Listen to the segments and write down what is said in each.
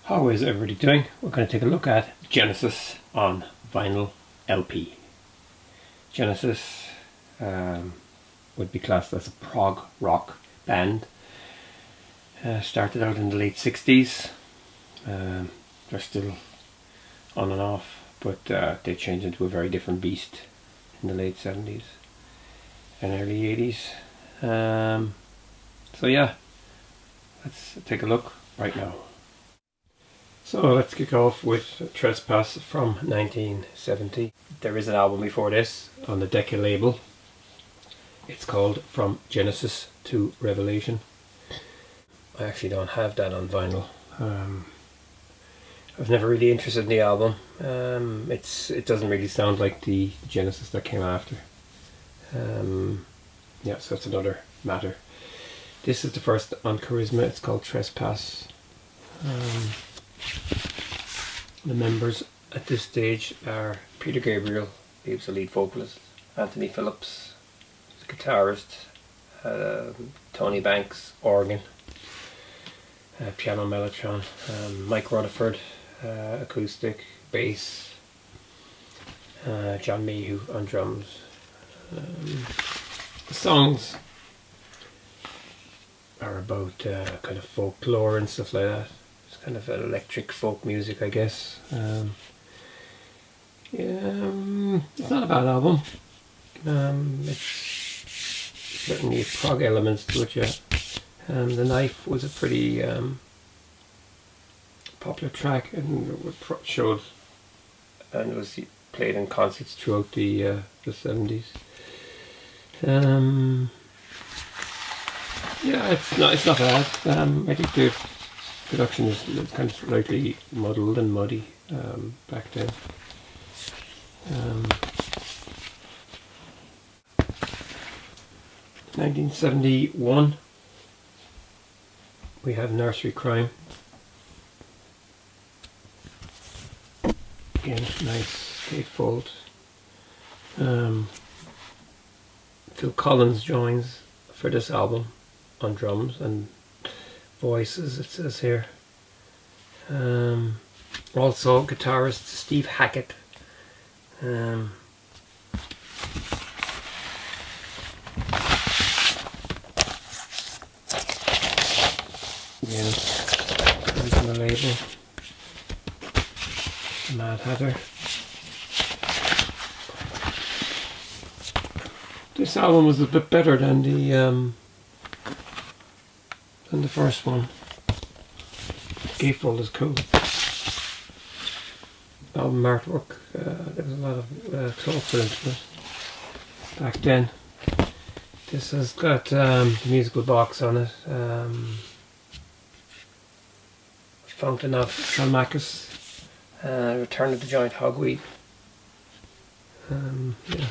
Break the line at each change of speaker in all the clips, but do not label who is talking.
How is everybody doing? We're going to take a look at Genesis on vinyl LP. Genesis would be classed as a prog rock band. Started out in the late 60s. They're still on and off, but they changed into a very different beast in the late 70s and early 80s. So yeah, let's take a look right now. So let's kick off with Trespass from 1970. There is an album before this on the Decca label. It's called From Genesis to Revelation. I actually don't have that on vinyl. I was never really interested in the album. It doesn't really sound like the Genesis that came after. Yeah, so that's another matter. This is the first on Charisma. It's called Trespass. The members at this stage are Peter Gabriel, he was the lead vocalist, Anthony Phillips, the guitarist, Tony Banks, organ, piano mellotron, Mike Rutherford, acoustic, bass, John Mayhew on drums. The songs are about kind of folklore and stuff like that. It's kind of electric folk music, I guess. It's not a bad album. It's certainly prog elements to it, yeah. The Knife was a pretty popular track, and it showed, and it was played in concerts throughout the 70s. Yeah, it's not bad. I think the production is kind of slightly muddled and muddy back then. 1971, we have Nursery Crime. Again, nice gatefold. Phil Collins joins for this album on drums and voices, it says here. Also guitarist Steve Hackett. Again, comes on the label, Mad Hatter. This album was a bit better than the first one. Gatefold is cool. Album artwork, there was a lot of thought put into it back then. This has got the musical box on it. Fountain of Salmachus, Return of the Giant Hogweed. Yeah.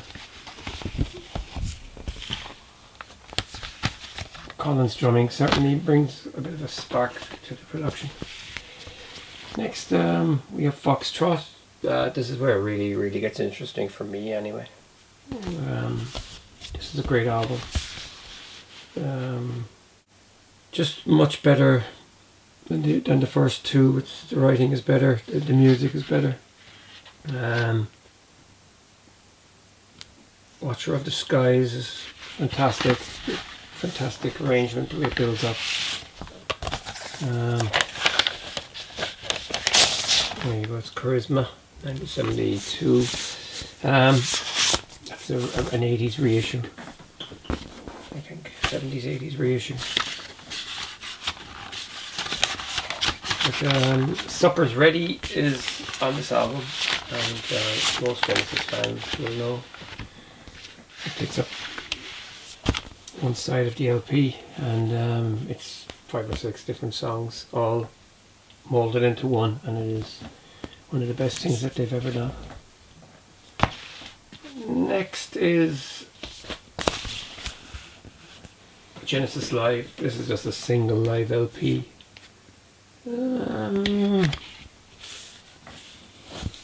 Collins drumming certainly brings a bit of a spark to the production. Next, we have Foxtrot. This is where it really gets interesting for me, anyway. This is a great album. Just much better than the first two. The writing is better. The music is better. Watcher of the Skies is fantastic. Fantastic arrangement, the way it builds up. There you go, it's Charisma, 1972. That's an 80s reissue. I think 70s, 80s reissue. But Supper's Ready is on this album, and most Genesis fans will know. It picks up one side of the LP, and it's 5 or 6 different songs all molded into one, and it is one of the best things that they've ever done. Next is Genesis Live. This is just a single live LP.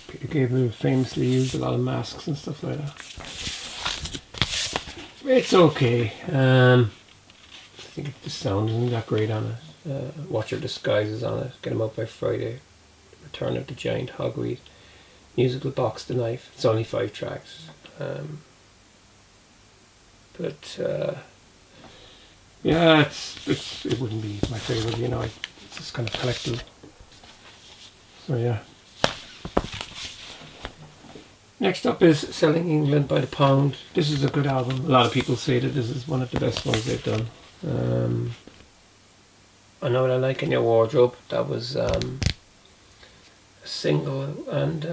Peter Gabriel famously used a lot of masks and stuff like that. It's okay. think the sound isn't that great on it. Watch Your Disguises on it. Get 'Em Out by Friday. Return of the Giant Hogweed. Musical Box the Knife. It's only 5 tracks. Yeah, it wouldn't be my favourite, you know. It's just kind of collectible. So yeah. Next up is Selling England by the Pound. This is a good album. A lot of people say that this is one of the best ones they've done. I Know What I Like in Your Wardrobe. That was a single and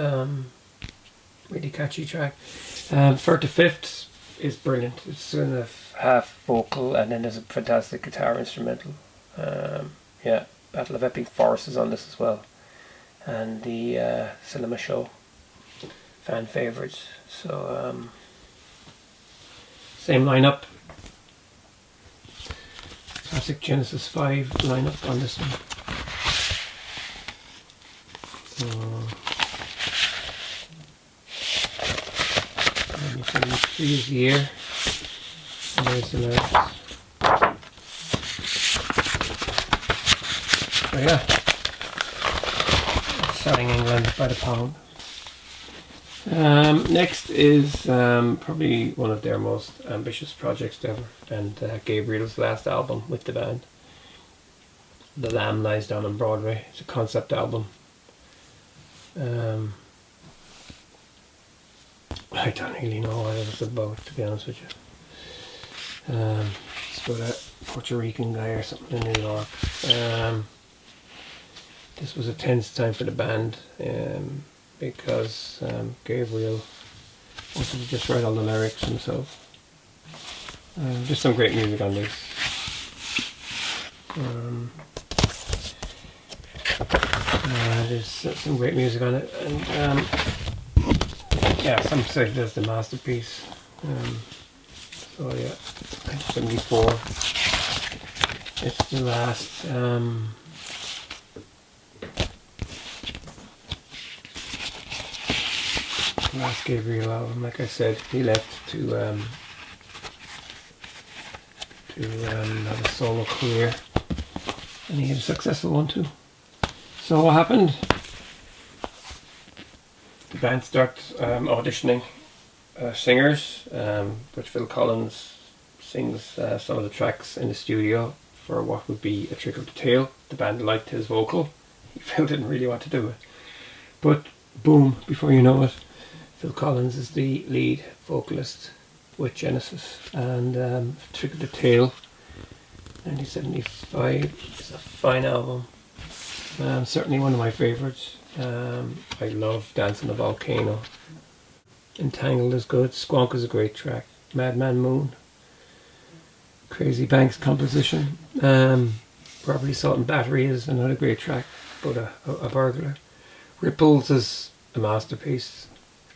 really catchy track. Third to Fifth is brilliant. It's sort of half vocal and then there's a fantastic guitar instrumental. Yeah, Battle of Epping Forest is on this as well. And the Cinema Show. Fan favourites. So same lineup. Classic Genesis 5 lineup on this one. So 1973 is the year. And there's the lyrics. So yeah, Selling England by the Pound. Next is probably one of their most ambitious projects ever, and Gabriel's last album with the band. The Lamb Lies Down on Broadway. It's a concept album. I don't really know what it was about, to be honest with you. It's about a Puerto Rican guy or something in New York. This was a tense time for the band. Because Gabriel wanted to just write all the lyrics himself. There's some great music on this. There's some great music on it, and yeah, some say there's the masterpiece. So yeah, 1974. It's the last Gabriel album. Like I said, he left to have a solo career, and he had a successful one too. So what happened? The band started auditioning singers, but Phil Collins sings some of the tracks in the studio for what would be A Trick of the Tail. The band liked his vocal. Phil didn't really want to do it, but boom! Before you know it, Phil Collins is the lead vocalist with Genesis, and Trick of the Tail, 1975, is a fine album. Certainly one of my favourites. I love Dance on the Volcano. Entangled is good. Squonk is a great track. Madman Moon. Crazy Banks composition. Property Salt and Battery is another great track about a burglar. Ripples is a masterpiece.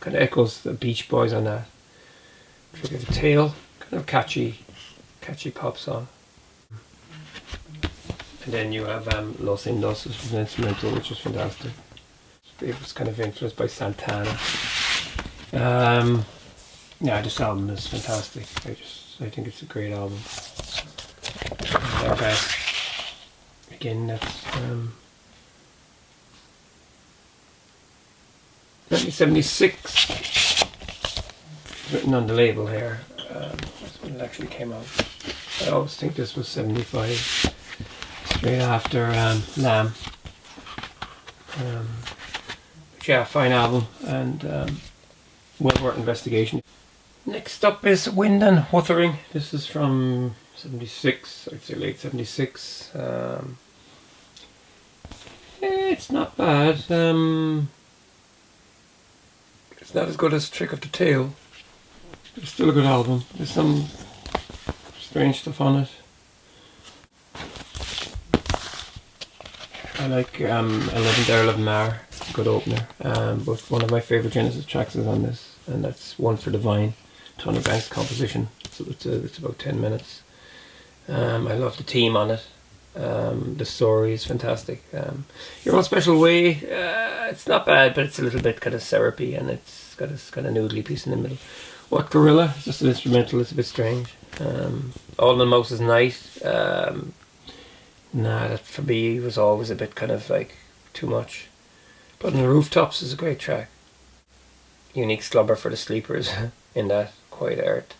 Kind of echoes the Beach Boys on that. Trick of the Tail, kind of catchy pop song. And then you have Los Indos, which is an instrumental, which is fantastic. It was kind of influenced by Santana. Yeah, this album is fantastic. I think it's a great album. And their best. Again, that's 1976, written on the label here. That's when it actually came out. I always think this was 75, straight after Lamb. But yeah, fine album, and well worth investigation. Next up is Wind and Wuthering. This is from 76, I'd say late 76. It's not bad. It's not as good as Trick of the Tail, but it's still a good album. There's some strange stuff on it. I like 11 There 11 Mar, good opener. But one of my favourite Genesis tracks is on this, and that's One for the Vine, Tony Banks composition. So it's about 10 minutes. I love the team on it. The story is fantastic. Your Own Special Way, it's not bad, but it's a little bit kind of syrupy, and it's got a kind of noodly piece in the middle. What Gorilla? It's just an instrumental. It's a bit strange. All in the Mouse's Night. Nah, that for me was always a bit kind of like too much. But in the Rooftops is a great track. Unique Slumber for the Sleepers in that. Quiet Earth.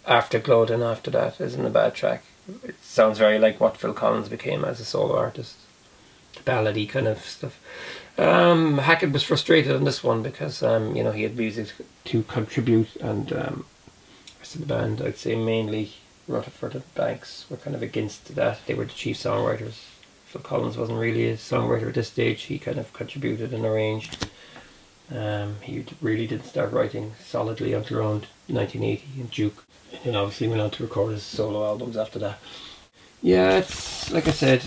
Afterglow and after that isn't a bad track. It sounds very like what Phil Collins became as a solo artist. The ballady kind of stuff. Hackett was frustrated on this one because you know, he had music to contribute, and the rest of the band, I'd say mainly Rutherford and Banks, were kind of against that. They were the chief songwriters. Phil Collins wasn't really a songwriter at this stage. He kind of contributed and arranged. He really didn't start writing solidly until around 1980 in Juke, and then obviously went on to record his solo albums after that. Yeah, it's like I said,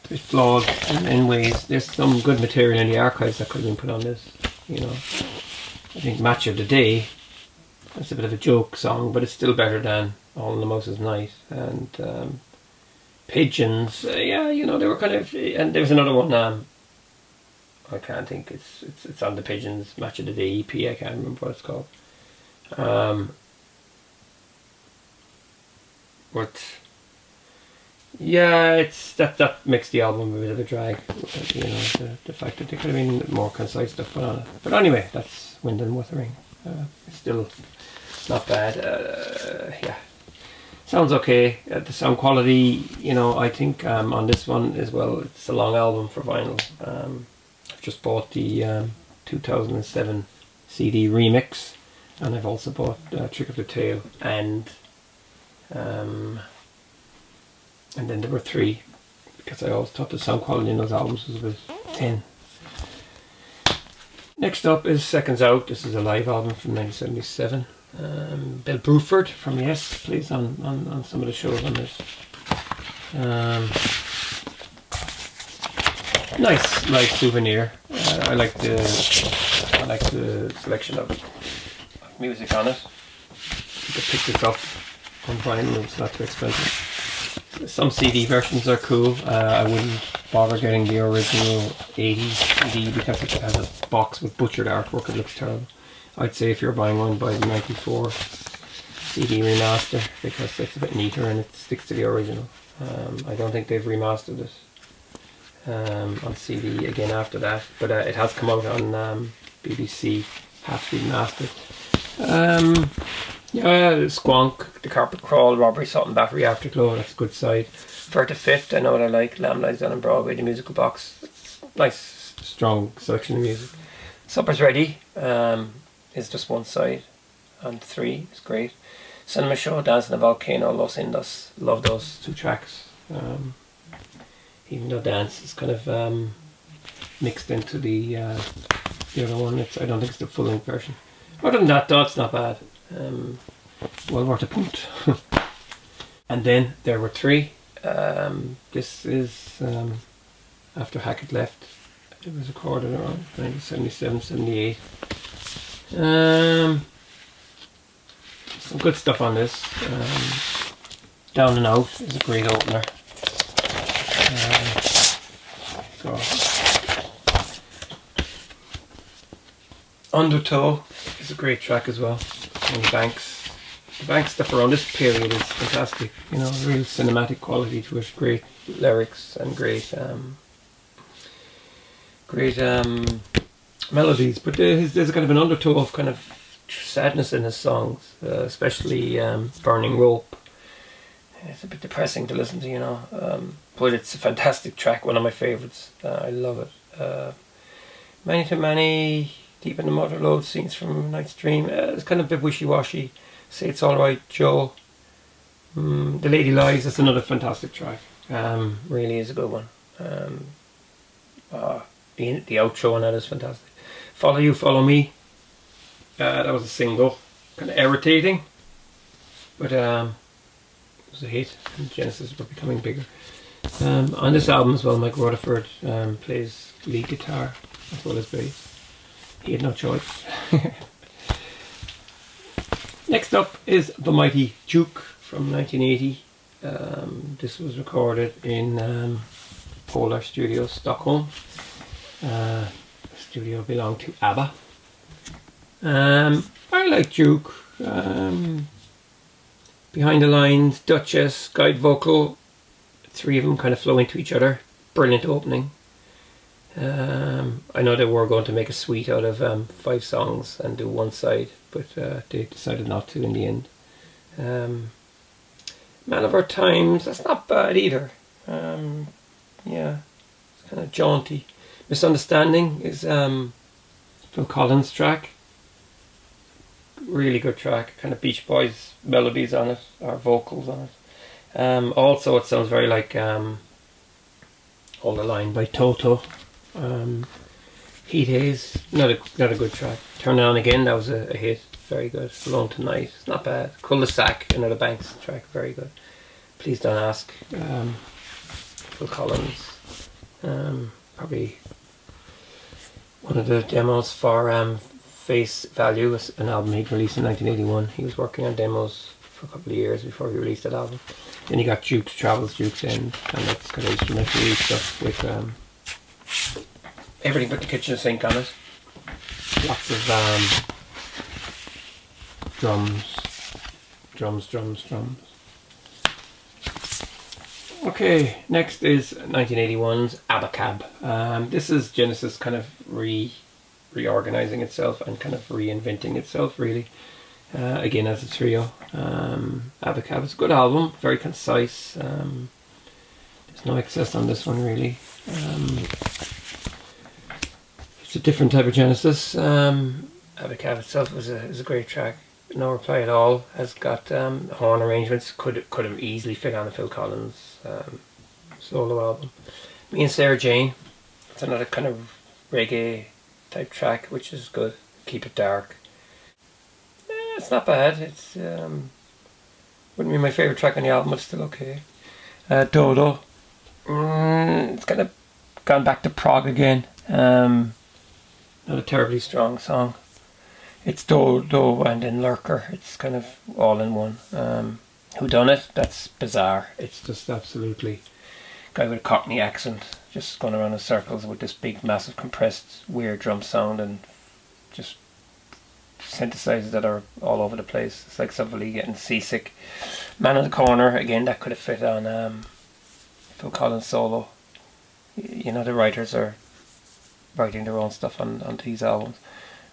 a bit flawed in ways. There's some good material in the archives that could have been put on this, you know. I think Match of the Day, that's a bit of a joke song, but it's still better than All in the Mouse's Night. And Pigeons, yeah, you know, they were kind of, and there was another one, I can't think, it's on the Pigeons Match of the Day EP, I can't remember what it's called. But yeah, it's that makes the album a bit of a drag, you know, the fact that there could have been more concise stuff put on it. But anyway, that's Wind and Wuthering. It's still not bad. Yeah, sounds okay. The sound quality, you know, I think on this one as well, it's a long album for vinyl. I've just bought the 2007 CD remix, and I've also bought Trick of the Tail, and then there were 3, because I always thought the sound quality in those albums was about 10. Next up is Seconds Out. This is a live album from 1977. Bill Bruford from Yes plays on some of the shows on this. Nice live souvenir. I like the selection of music on it. You could pick this up on vinyl, it's not too expensive. Some CD versions are cool. I wouldn't bother getting the original 80s CD because it has a box with butchered artwork. It looks terrible. I'd say if you're buying one, buy the 94 CD remaster, because it's a bit neater and it sticks to the original. I don't think they've remastered it on CD again after that, but it has come out on BBC, half remastered. Yeah, Squonk, The Carpet Crawl, Robbery, Salt and Battery, Afterglow, that's a good side. For the Fifth, I know what I like. Lamb Lies Down on Broadway, The Musical Box. It's nice, strong selection of music. Supper's Ready is just one side, and 3 is great. Cinema Show, Dance in the Volcano, Los Indos. Love those 2 tracks. Even though Dance is kind of mixed into the other one, I don't think it's the full length version. Other than that, though, it's not bad. Well worth a punt. And then there were 3. This is after Hackett left. It was recorded around 1977, 78. Some good stuff on this. Down and Out is a great opener. So Undertow is a great track as well. And the Banks stuff around this period is fantastic. You know, real cinematic quality to it. Great lyrics and great melodies. But there's a kind of an undertow of kind of sadness in his songs, especially Burning Rope. It's a bit depressing to listen to, you know, but it's a fantastic track, one of my favourites. I love it. Many to Many, Deep in the Motherlode, Scenes from Night's Dream. It's kind of a bit wishy-washy. Say It's Alright, Joe. The Lady Lies, that's another fantastic track. Really is a good one. The outro on that is fantastic. Follow You, Follow Me. That was a single. Kind of irritating, but it was a hit, and Genesis were becoming bigger. On this album as well, Mike Rutherford plays lead guitar as well as bass. He had no choice. Next up is The Mighty Juke from 1980. This was recorded in Polar Studios, Stockholm. The studio belonged to ABBA. I like Juke. Behind the Lines, Duchess, Guide Vocal. 3 of them kind of flow into each other. Brilliant opening. I know they were going to make a suite out of 5 songs and do one side, but they decided not to in the end. Man of Our Times, that's not bad either. Yeah, it's kind of jaunty. Misunderstanding is Phil Collins' track. Really good track, kind of Beach Boys melodies on it, or vocals on it. Also, it sounds very like Hold the Line by Toto. Heat Haze, not a good track. Turn It On Again, that was a hit, very good. Alone Tonight, it's not bad. Cul-de-sac, another Banks track, very good. Please Don't Ask, Phil Collins. Probably one of the demos for Face Value, an album he'd released in 1981. He was working on demos for a couple of years before he released that album. Then you got Juke's Travels, Juke's End, and that's kind of instrumental stuff with everything but the kitchen sink on it. Lots of drums. Okay, next is 1981's Abba. This is Genesis kind of reorganizing itself and kind of reinventing itself, really. Again, as a trio. Abba is a good album, very concise. There's no excess on this one, really. It's a different type of Genesis. Abba itself is a great track. No Reply at All has got horn arrangements. Could have easily fit on a Phil Collins solo album. Me and Sarah Jane. It's another kind of reggae type track, which is good. Keep It Dark. It's not bad. It's wouldn't be my favourite track on the album, but it's still okay. Dodo. It's kind of gone back to prog again. Not a terribly strong song. It's Do and then Lurker. It's kind of all in one. Who Done It? That's bizarre. It's just absolutely guy with a Cockney accent, just going around in circles with this big, massive, compressed, weird drum sound and just synthesizers that are all over the place. It's like somebody getting seasick. Man in the Corner, again, that could have fit on Phil Collins solo. You know, the writers are writing their own stuff on these albums.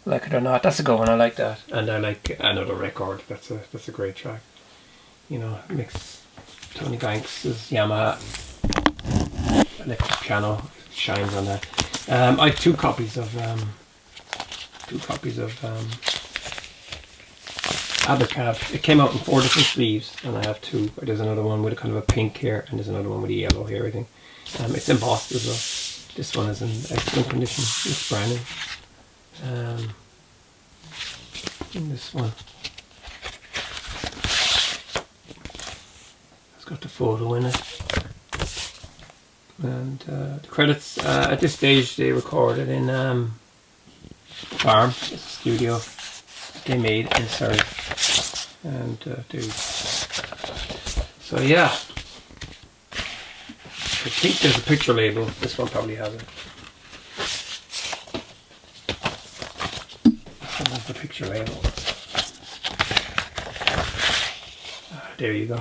Like it or not, that's a good one. I like that, and I like Another Record. That's a great track. You know, mix Tony Banks' Yamaha electric piano shines on that. I have two copies of Abba. It came out in 4 different sleeves, and I have 2. There's another one with a kind of a pink here, and there's another one with a yellow here. I think it's embossed as well. This one is in excellent condition. It's brand new. And this one, it's got the photo in it, and the credits. At this stage, they recorded in Farm, it's a studio they made in Surrey, and so yeah. I think there's a picture label. This one probably has it. That's the picture label. There you go.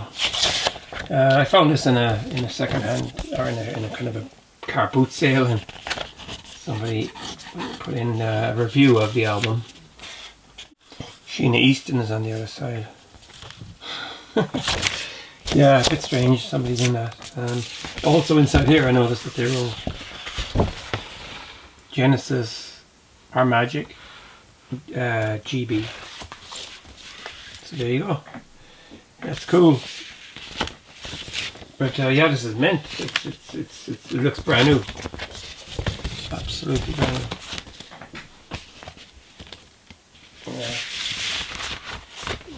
I found this in a second hand, or in a kind of a car boot sale, and somebody put in a review of the album. Sheena Easton is on the other side. Yeah, a bit strange. Somebody's in that. Also inside here, I noticed that they wrote Genesis Our Magic GB. So there you go. That's cool. But yeah, this is mint. It looks brand new. Absolutely brand new. Yeah.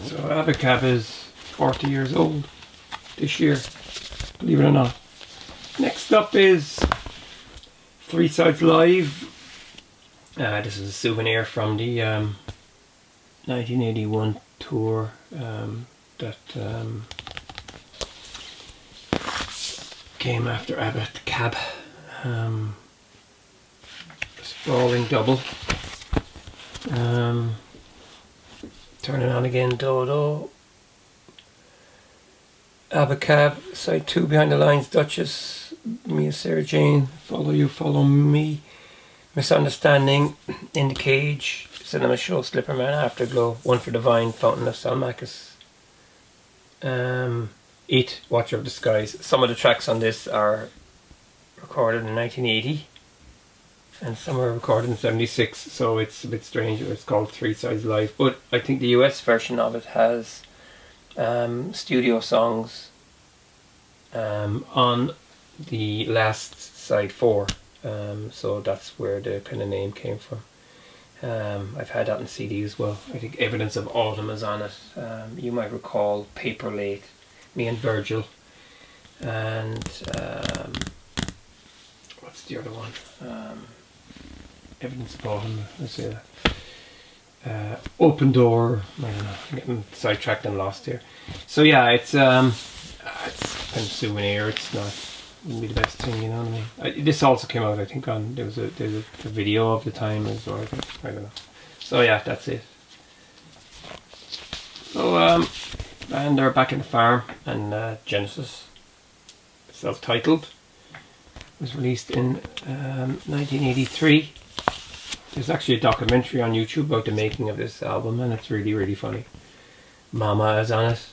So Abba is 40 years old this year, believe it or not. Next up is Three Sides Live. This is a souvenir from the 1981 tour that came after Abba Cab. Sprawling double. Turning on again, Dodo. Abba Cab, side 2, Behind the Lines, Duchess, Mia Sarah Jane, Follow You, Follow Me, Misunderstanding, In the Cage, Cinema Show, Slipperman, Afterglow, One for Divine, Fountain of Salmachus, Eat, Watcher of the Skies. Some of the tracks on this are recorded in 1980 and some are recorded in 76, so it's a bit strange. It's called Three Sides Live, but I think the US version of it has studio songs on the last side 4, so that's where the kind of name came from. I've had that on CD as well. I think Evidence of Autumn is on it. You might recall Paper Late, me and Virgil, and what's the other one? Evidence of Autumn, let's say that. Open Door. I don't know, I'm getting sidetracked and lost here. So yeah, it's kind of souvenir. It's not, wouldn't be the best thing, you know what I mean. This also came out, I think, on there's a video of the time as well. I don't know. So yeah, that's it. So and they're back in the farm, and Genesis, Self-Titled, was released in 1983. There's actually a documentary on YouTube about the making of this album, and it's really, really funny. Mama is on it.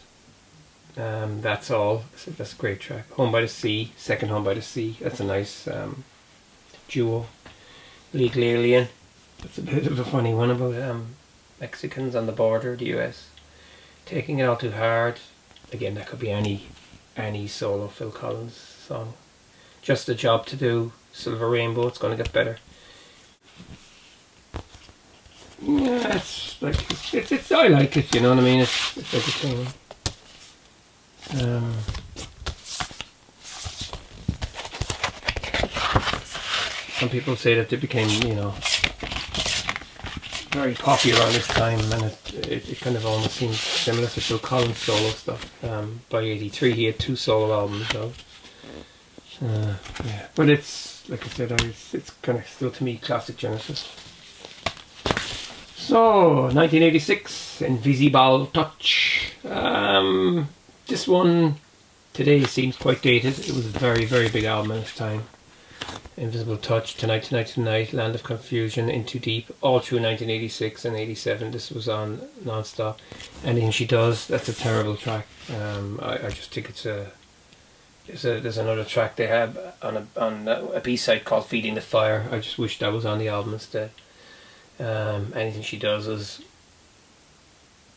That's All. That's a great track. Home by the Sea, Second Home by the Sea. That's a nice duo. Legal Alien. That's a bit of a funny one about Mexicans on the border, the US. Taking It All Too Hard. Again, that could be any solo Phil Collins song. Just a Job to Do. Silver Rainbow. It's going to get better. Yeah, it's like it's I like it, you know what I mean. It's entertaining. Some people say that they became, you know, very popular around this time, and it kind of almost seems similar to Phil Collins' solo stuff. By '83, he had 2 solo albums out. Yeah, but it's like I said, it's kind of still to me classic Genesis. So, 1986, Invisible Touch. This one today seems quite dated. It was a very, very big album at its time. Invisible Touch, Tonight, Tonight, Tonight, Land of Confusion, Into Deep, all through 1986 and 87. This was on non-stop. Anything She Does, that's a terrible track. I just think it's there's another track they have on a B-side called Feeding the Fire. I just wish that was on the album instead. Anything She Does is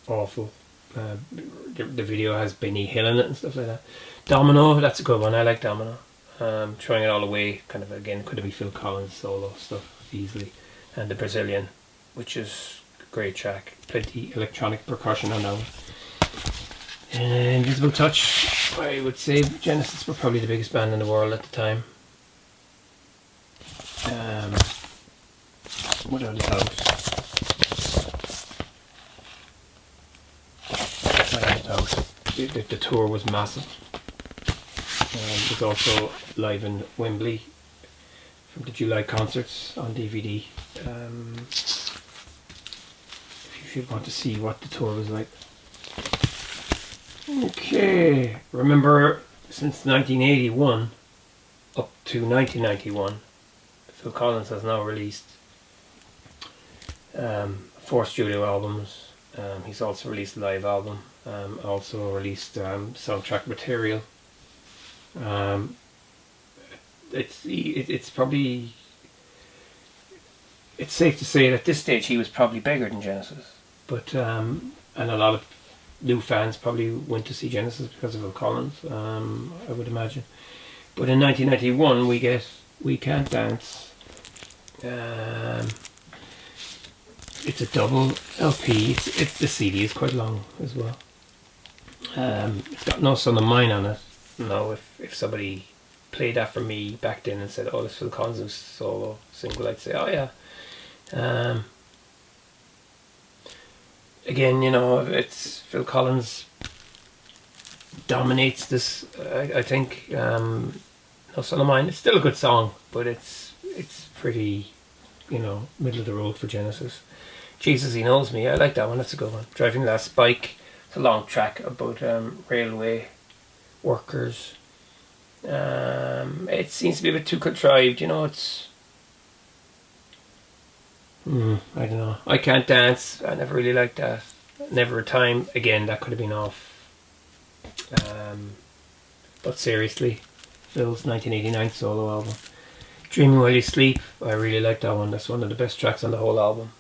awful. The video has Benny Hill in it and stuff like that. Domino, that's a good one. I like Domino. Throwing It All Away, kind of again, could it be Phil Collins solo stuff easily. And The Brazilian, which is a great track. Plenty electronic percussion on that one. Invisible Touch, I would say Genesis were probably the biggest band in the world at the time. Without a doubt. The tour was massive. It was also live in Wembley from the July concerts on DVD. If you want to see what the tour was like. Okay, remember since 1981 up to 1991, Phil Collins has now released 4 studio albums. He's also released a live album, also released soundtrack material. It's probably, it's safe to say that at this stage he was probably bigger than Genesis, but and a lot of new fans probably went to see Genesis because of Phil Collins, I would imagine. But in 1991 we get We Can't Dance. It's a double LP. The CD is quite long as well. It's got No Son of Mine on it. No, if somebody played that for me back then and said, "Oh, this Phil Collins solo single," I'd say, "Oh yeah." Again, you know, it's Phil Collins dominates this. I think No Son of Mine. It's still a good song, but it's pretty, you know, middle of the road for Genesis. Jesus, He Knows Me. I like that one. That's a good one. Driving Last Bike. It's a long track about railway workers. It seems to be a bit too contrived, you know. It's I don't know. I can't dance. I never really liked that. Never a Time. Again, that could have been off. But seriously, Phil's 1989 solo album. Dreaming While You Sleep. I really like that one. That's one of the best tracks on the whole album.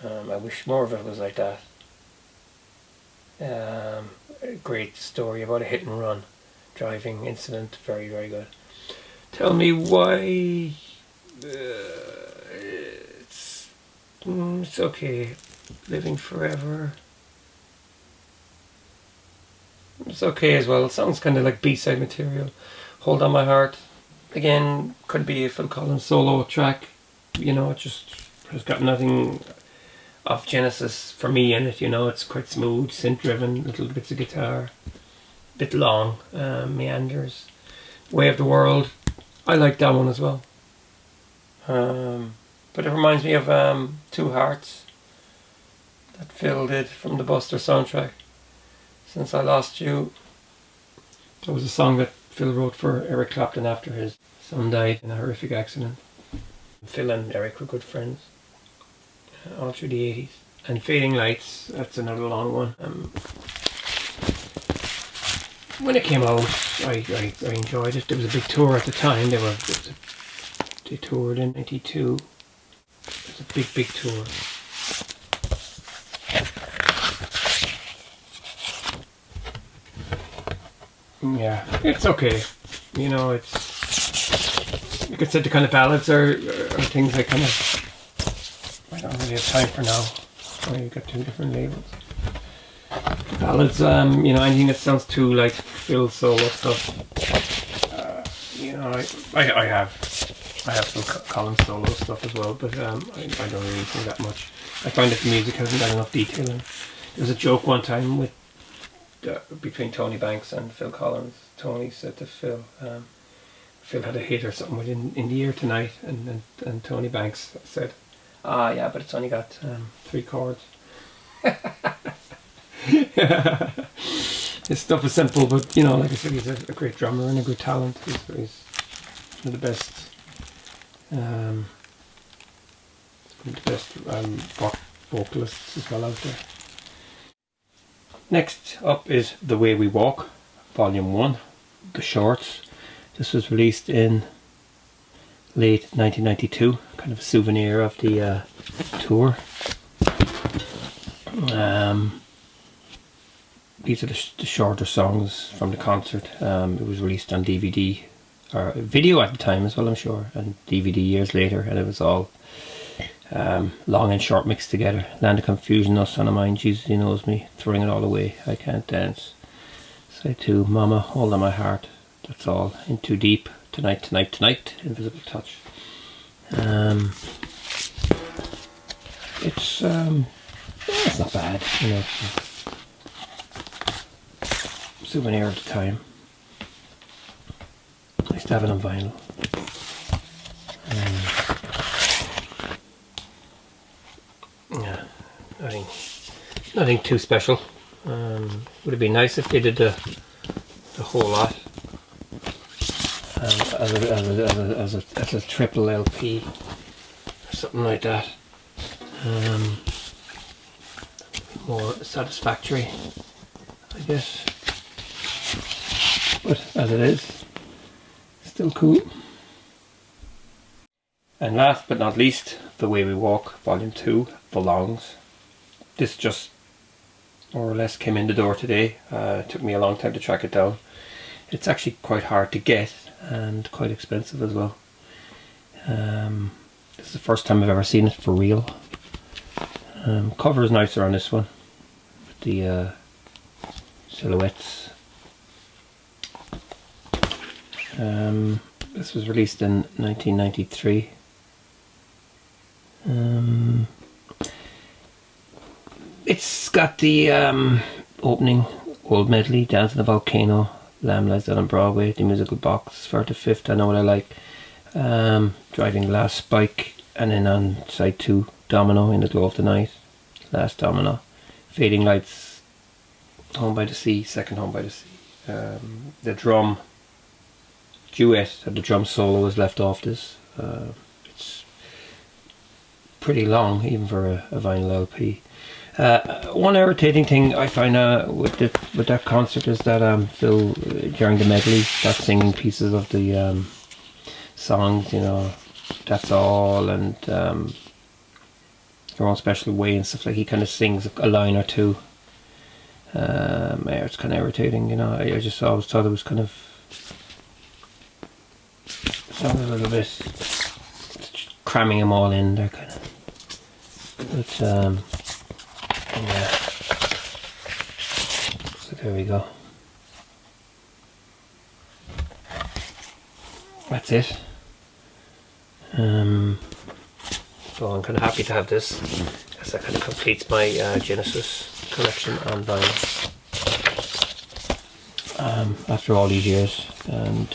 I wish more of it was like that. A great story about a hit and run driving incident. Very, very good. Tell Me Why. It's okay. Living Forever. It's okay as well. It sounds kind of like B-side material. Hold On My Heart. Again, could be a Phil Collins solo track. You know, it just has got nothing of Genesis for me in it. You know, it's quite smooth, synth driven, little bits of guitar. Bit long, meanders. Way of the World. I like that one as well. But it reminds me of Two Hearts that Phil did from the Buster soundtrack. Since I Lost You. That was a song that Phil wrote for Eric Clapton after his son died in a horrific accident. Phil and Eric were good friends all through the 80s. And Fading Lights, that's another long one. When it came out, I enjoyed it. There was a big tour at the time. They toured in '92. It was a big tour. Yeah, it's okay. You know, it's, like I said, the kind of ballads are things I kind of, I don't really have time for now. Oh, you've got two different labels. The ballads, you know, anything that sounds too like Phil solo stuff. You know, I have some Collins solo stuff as well, but I don't really think that much. I find that the music hasn't got enough detail in it. There was a joke one time with between Tony Banks and Phil Collins. Tony said to Phil, Phil had a hit or something with In the Air Tonight, and Tony Banks said, yeah, but it's only got 3 chords. His stuff is simple, but you know, like I said, he's a great drummer and a good talent. He's one of the best rock vocalists as well out there. Next up is The Way We Walk, Volume 1, the shorts. This was released in late 1992, kind of a souvenir of the tour. These are the shorter songs from the concert. It was released on DVD, or video at the time as well, I'm sure, and DVD years later, and it was all long and short mixed together. Land of Confusion, No Son of Mine, Jesus He Knows Me, Throwing It All Away, I Can't Dance, Side 2, Mama, Hold On My Heart, That's All, In Too Deep, Tonight, Tonight, Tonight, Invisible Touch. It's not bad, you know, souvenir at the time. Nice to have it on vinyl. Yeah, nothing too special. Would have been nice if they did the whole lot as a triple LP or something like that. More satisfactory, I guess. But as it is, still cool. And last but not least, The Way We Walk, Volume 2, Belongs. This just more or less came in the door today. It took me a long time to track it down. It's actually quite hard to get and quite expensive as well. This is the first time I've ever seen it for real. Cover is nicer on this one, with the silhouettes. This was released in 1993. It's got the opening, Old Medley, Down to the Volcano, Lamb Lies Down on Broadway, The Musical Box, 4 to 5th, I Know What I Like, Driving Glass Spike, and then on side 2, Domino, In the Glow of the Night, Last Domino, Fading Lights, Home by the Sea, second Home by the Sea. The drum duet, the drum solo was left off this. It's pretty long even for a vinyl LP. One irritating thing I find with that concert is that Phil, during the medley, starts singing pieces of the songs, you know, That's All and Your Own Special Way and stuff. Like, he kind of sings a line or two. It's kind of irritating, you know. I just always thought it was kind of sounded a little bit cramming them all in there, kind of. But yeah. So there we go. That's it. So I'm kind of happy to have this, as that kind of completes my Genesis collection on vinyl. After all these years, and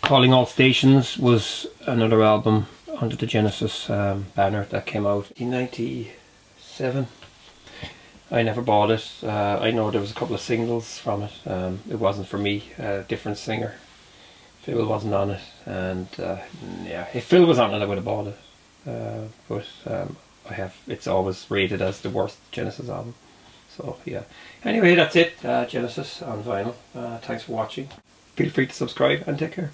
Calling All Stations was another album under the Genesis banner that came out in 1997. I never bought it. I know there was a couple of singles from it. It wasn't for me. Different singer. Phil wasn't on it, and yeah, if Phil was on it, I would have bought it. But it's always rated as the worst Genesis album. So yeah. Anyway, that's it. Genesis on vinyl. Thanks for watching. Feel free to subscribe and take care.